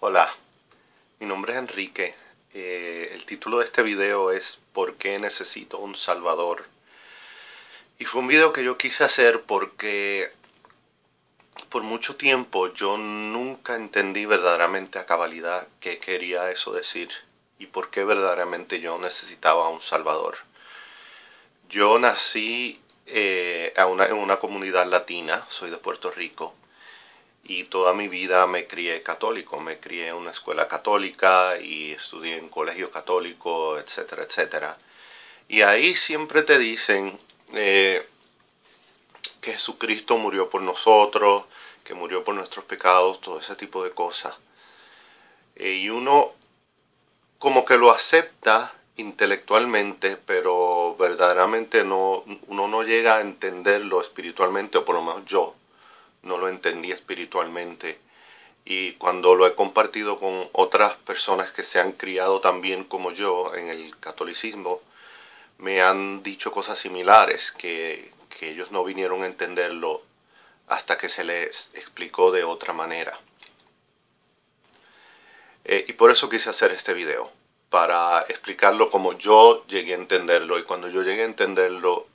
Hola, mi nombre es Enrique. El título de este video es ¿Por qué necesito un Salvador? Y fue un video que yo quise hacer porque por mucho tiempo yo nunca entendí verdaderamente a cabalidad qué quería eso decir y por qué verdaderamente yo necesitaba un Salvador. Yo nací en una comunidad latina, soy de Puerto Rico, y toda mi vida me crié católico, me crié en una escuela católica y estudié en colegio católico, etcétera, etcétera. Y ahí siempre te dicen que Jesucristo murió por nosotros, que murió por nuestros pecados, todo ese tipo de cosas. Y uno como que lo acepta intelectualmente, pero verdaderamente uno no llega a entenderlo espiritualmente, o por lo menos yo no lo entendí espiritualmente. Y cuando lo he compartido con otras personas que se han criado también como yo en el catolicismo, me han dicho cosas similares, que ellos no vinieron a entenderlo hasta que se les explicó de otra manera. Y por eso quise hacer este video, para explicarlo como yo llegué a entenderlo. Y cuando yo llegué a entenderlo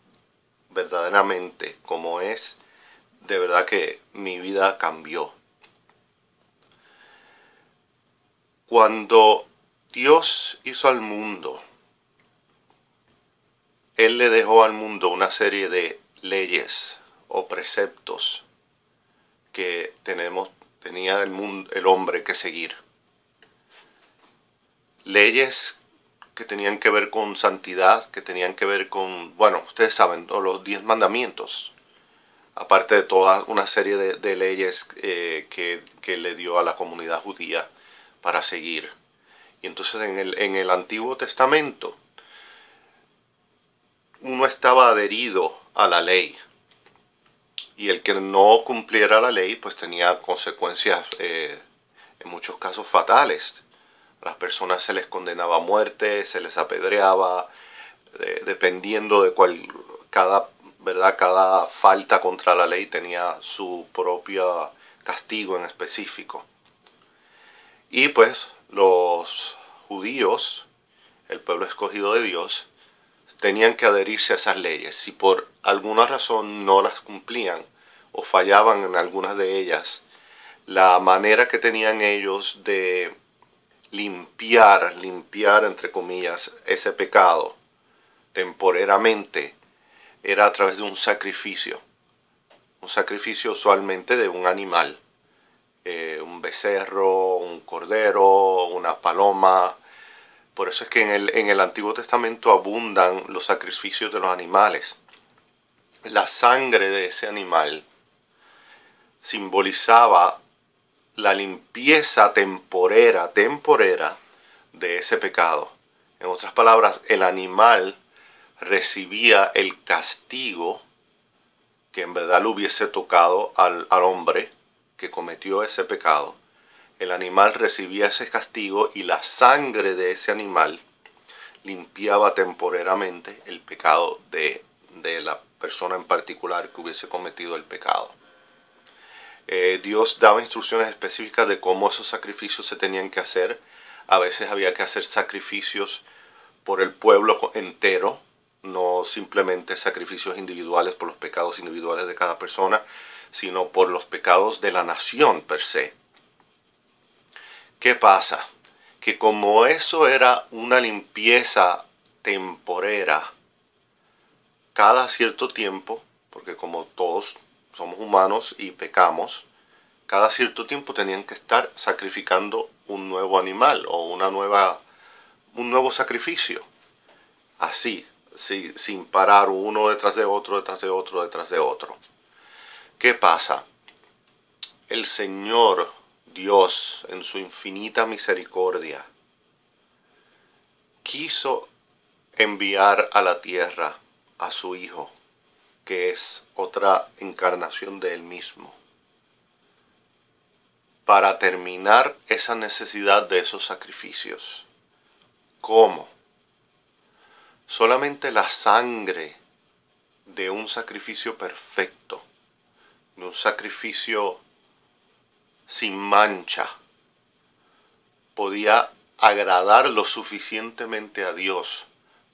verdaderamente como es, de verdad que mi vida cambió. Cuando Dios hizo al mundo, Él le dejó al mundo una serie de leyes o preceptos que tenía el hombre que seguir. Leyes que tenían que ver con santidad, que tenían que ver con, bueno, ustedes saben, los 10 mandamientos, aparte de toda una serie de leyes que le dio a la comunidad judía para seguir. Y entonces en el Antiguo Testamento uno estaba adherido a la ley, y el que no cumpliera la ley pues tenía consecuencias en muchos casos fatales. A las personas se les condenaba a muerte, se les apedreaba, dependiendo de cada falta contra la ley tenía su propio castigo en específico. Y pues los judíos, el pueblo escogido de Dios, tenían que adherirse a esas leyes. Si por alguna razón no las cumplían o fallaban en algunas de ellas, la manera que tenían ellos de limpiar entre comillas, ese pecado temporeramente era a través de un sacrificio usualmente de un animal, un becerro, un cordero, una paloma. Por eso es que en el Antiguo Testamento abundan los sacrificios de los animales. La sangre de ese animal simbolizaba la limpieza temporera de ese pecado. En otras palabras, el animal recibía el castigo que en verdad le hubiese tocado al hombre que cometió ese pecado. El animal recibía ese castigo y la sangre de ese animal limpiaba temporariamente el pecado de la persona en particular que hubiese cometido el pecado. Dios daba instrucciones específicas de cómo esos sacrificios se tenían que hacer. A veces había que hacer sacrificios por el pueblo entero, no simplemente sacrificios individuales por los pecados individuales de cada persona, sino por los pecados de la nación per se. ¿Qué pasa? Que como eso era una limpieza temporera, cada cierto tiempo, porque como todos somos humanos y pecamos, cada cierto tiempo tenían que estar sacrificando un nuevo animal o un nuevo sacrificio. Así, sin parar, uno detrás de otro, detrás de otro, detrás de otro. ¿Qué pasa? El Señor Dios, en su infinita misericordia, quiso enviar a la tierra a su Hijo, que es otra encarnación de Él mismo, para terminar esa necesidad de esos sacrificios. ¿Cómo? Solamente la sangre de un sacrificio perfecto, de un sacrificio sin mancha, podía agradar lo suficientemente a Dios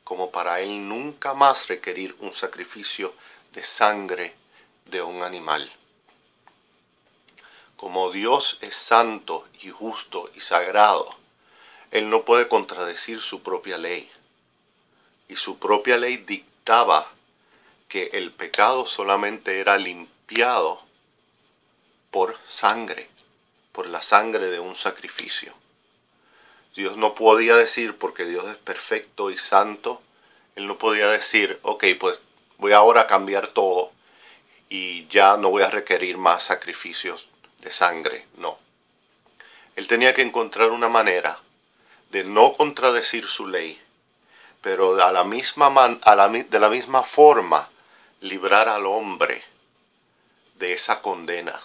como para él nunca más requerir un sacrificio de sangre de un animal. Como Dios es santo y justo y sagrado, él no puede contradecir su propia ley. Y su propia ley dictaba que el pecado solamente era limpiado por sangre, por la sangre de un sacrificio. Dios no podía decir, porque Dios es perfecto y santo, él no podía decir, ok, pues voy ahora a cambiar todo y ya no voy a requerir más sacrificios de sangre. No. Él tenía que encontrar una manera de no contradecir su ley, pero de la misma forma librar al hombre de esa condena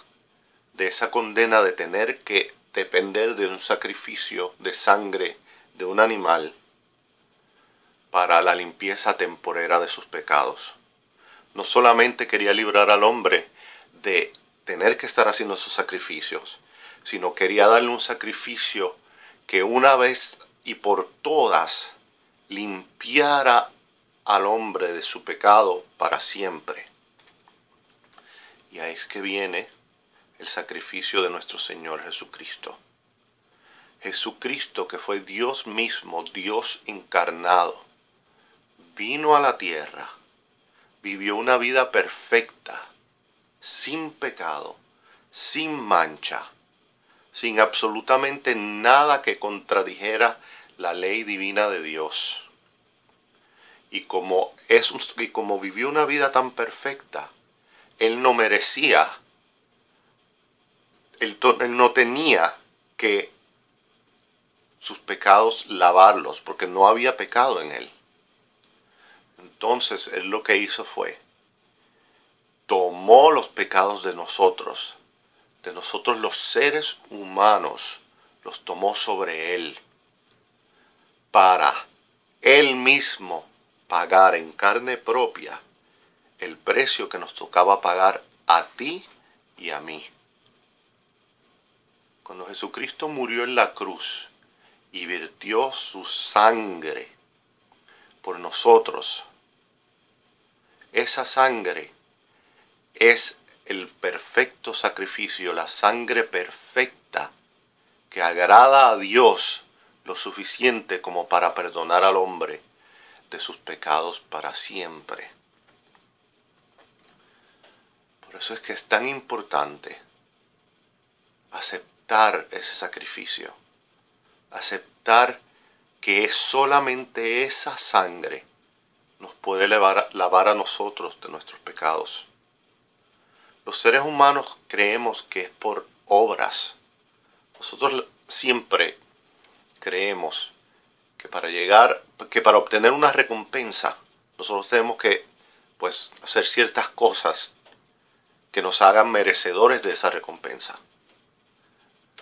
de tener que depender de un sacrificio de sangre de un animal para la limpieza temporera de sus pecados. No solamente quería librar al hombre de tener que estar haciendo sus sacrificios, sino quería darle un sacrificio que una vez y por todas limpiara al hombre de su pecado para siempre. Y ahí es que viene el sacrificio de nuestro Señor Jesucristo. Jesucristo, que fue Dios mismo, Dios encarnado, vino a la tierra, vivió una vida perfecta, sin pecado, sin mancha, sin absolutamente nada que contradijera la ley divina de Dios. Y como vivió una vida tan perfecta, él no merecía, él no tenía que sus pecados lavarlos, porque no había pecado en él. Entonces él lo que hizo fue, tomó los pecados de nosotros los seres humanos, los tomó sobre él, para él mismo pagar en carne propia el precio que nos tocaba pagar a ti y a mí. Cuando Jesucristo murió en la cruz y vertió su sangre por nosotros, esa sangre es el perfecto sacrificio, la sangre perfecta que agrada a Dios lo suficiente como para perdonar al hombre de sus pecados para siempre. Por eso es que es tan importante aceptar ese sacrificio, aceptar que es solamente esa sangre nos puede lavar a nosotros de nuestros pecados. Los seres humanos creemos que es por obras. Nosotros siempre creemos que para obtener una recompensa, nosotros tenemos que hacer ciertas cosas que nos hagan merecedores de esa recompensa.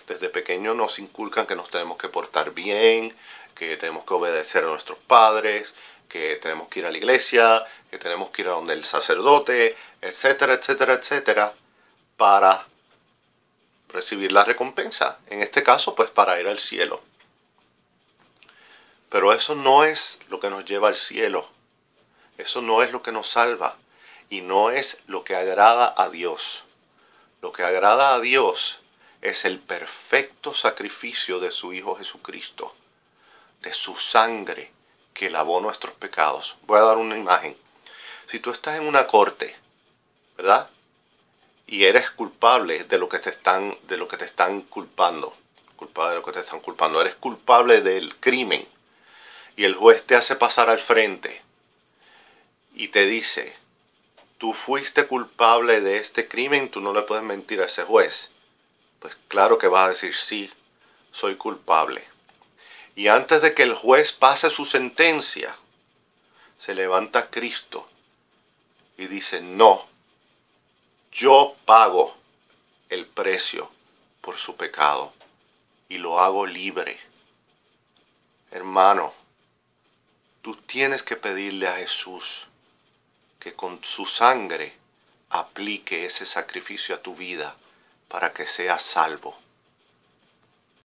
Desde pequeños nos inculcan que nos tenemos que portar bien, que tenemos que obedecer a nuestros padres, que tenemos que ir a la iglesia, que tenemos que ir a donde el sacerdote, etcétera, etcétera, etcétera, para recibir la recompensa. En este caso, para ir al cielo. Pero eso no es lo que nos lleva al cielo. Eso no es lo que nos salva. Y no es lo que agrada a Dios. Lo que agrada a Dios es el perfecto sacrificio de su Hijo Jesucristo, de su sangre que lavó nuestros pecados. Voy a dar una imagen. Si tú estás en una corte, ¿verdad? Y eres culpable de lo que te están culpando. Culpable de lo que te están culpando. Eres culpable del crimen. Y el juez te hace pasar al frente. Y te dice, tú fuiste culpable de este crimen, tú no le puedes mentir a ese juez. Pues claro que vas a decir, sí, soy culpable. Y antes de que el juez pase su sentencia, se levanta Cristo y dice, no, yo pago el precio por su pecado y lo hago libre. Hermano, tú tienes que pedirle a Jesús que con su sangre aplique ese sacrificio a tu vida para que seas salvo.